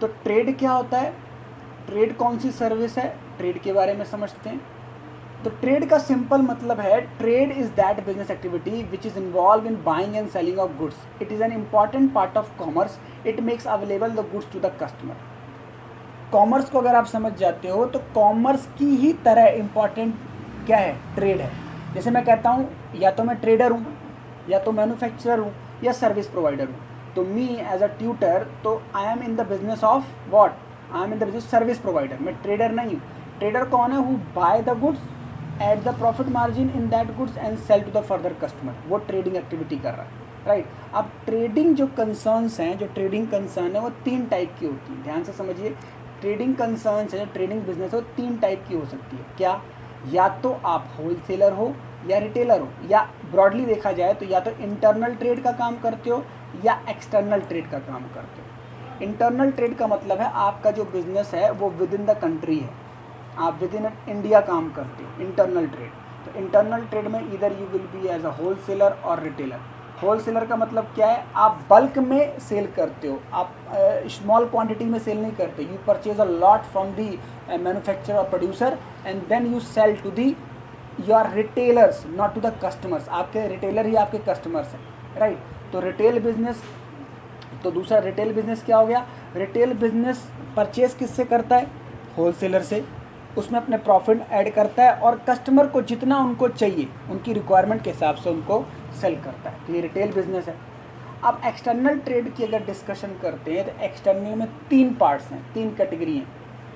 तो ट्रेड क्या होता है, ट्रेड कौन सी सर्विस है, ट्रेड के बारे में समझते हैं। तो ट्रेड का सिंपल मतलब है, trade is that business activity which is involve in buying and selling of goods. It is an important part of commerce. It makes available the goods to the customer. Commerce को अगर आप समझ जाते हो तो commerce की ही तरह important क्या है, ट्रेड है। जैसे मैं कहता हूँ या तो मैं ट्रेडर हूँ, या तो मैन्युफैक्चरर हूँ, या सर्विस प्रोवाइडर हूँ। तो मी एज अ ट्यूटर, तो I am in the business of what, I am in the business service provider. मैं ट्रेडर नहीं हूँ। ट्रेडर कौन है, who buy the goods at the profit margin in that goods and sell to the further customer. वो trading activity कर रहा है, right. अब ट्रेडिंग जो कंसर्न्स हैं, जो ट्रेडिंग कंसर्न है वो 3 टाइप की होती है। ध्यान से समझिए, ट्रेडिंग कंसर्न्स है, ट्रेडिंग बिजनेस है, वो 3 टाइप की हो सकती है। क्या, या तो आप होलसेलर हो या रिटेलर हो, या ब्रॉडली देखा जाए तो या तो इंटरनल ट्रेड का काम करते हो या एक्सटर्नल ट्रेड का काम करते हो। इंटरनल ट्रेड का मतलब है आपका जो बिजनेस है वो विद इन द कंट्री है, आप विद इन इंडिया काम करते हो, इंटरनल ट्रेड। तो इंटरनल ट्रेड में इधर you will be as a wholesaler और रिटेलर। होलसेलर का मतलब क्या है, आप बल्क में सेल करते हो, आप स्मॉल क्वांटिटी में सेल नहीं करते। You purchase a lot from the manufacturer और producer and then you sell to the your retailers, not to the customers. आपके रिटेलर ही आपके कस्टमर्स हैं, राइट। तो रिटेल बिजनेस, तो दूसरा रिटेल बिजनेस क्या हो गया, रिटेल बिजनेस परचेज किससे करता है, होलसेलर से। उसमें अपने प्रॉफिट ऐड करता है और कस्टमर को जितना उनको चाहिए उनकी रिक्वायरमेंट के हिसाब से उनको सेल करता है। तो ये रिटेल बिजनेस है। अब एक्सटर्नल ट्रेड की अगर डिस्कशन करते हैं तो एक्सटर्नल में 3 पार्ट्स हैं, 3 कैटेगरी हैं,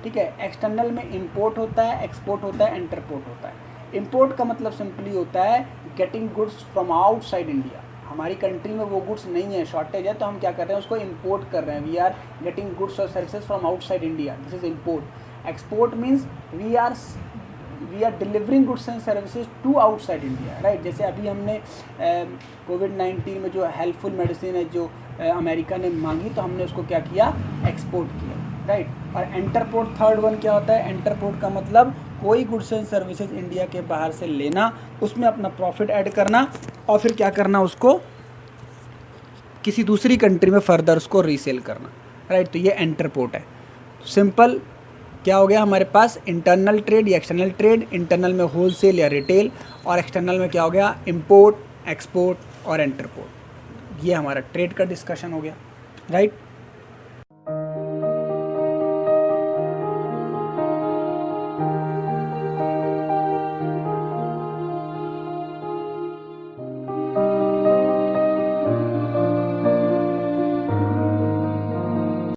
ठीक है। एक्सटर्नल में इंपोर्ट होता है, एक्सपोर्ट होता है, इंटरपोर्ट होता है। इंपोर्ट का मतलब सिंपली होता है getting goods from outside India. हमारी कंट्री में वो गुड्स नहीं है, शॉर्टेज है, तो हम क्या कर रहे हैं, उसको इंपोर्ट कर रहे हैं। वी आर गेटिंग गुड्स और services from outside India, this is import. Export means we are delivering goods and services to outside India, right. जैसे अभी हमने कोविड-19 में जो हेल्पफुल मेडिसिन है जो अमेरिका ने मांगी, तो हमने उसको क्या किया, एक्सपोर्ट किया, राइट। और एंटरपोर्ट, थर्ड वन क्या होता है, एंटरपोर्ट का मतलब कोई गुड्स एंड सर्विसेज इंडिया के बाहर से लेना, उसमें अपना प्रॉफिट ऐड करना और फिर क्या करना, उसको किसी दूसरी कंट्री में फर्दर उसको रीसेल करना, राइट। तो ये एंटरपोर्ट है। सिंपल क्या हो गया हमारे पास, इंटरनल ट्रेड या एक्सटर्नल ट्रेड। इंटरनल में होलसेल या रिटेल, और एक्सटर्नल में क्या हो गया, इंपोर्ट, एक्सपोर्ट और एंटरपोर्ट। ये हमारा ट्रेड का डिस्कशन हो गया, राइट।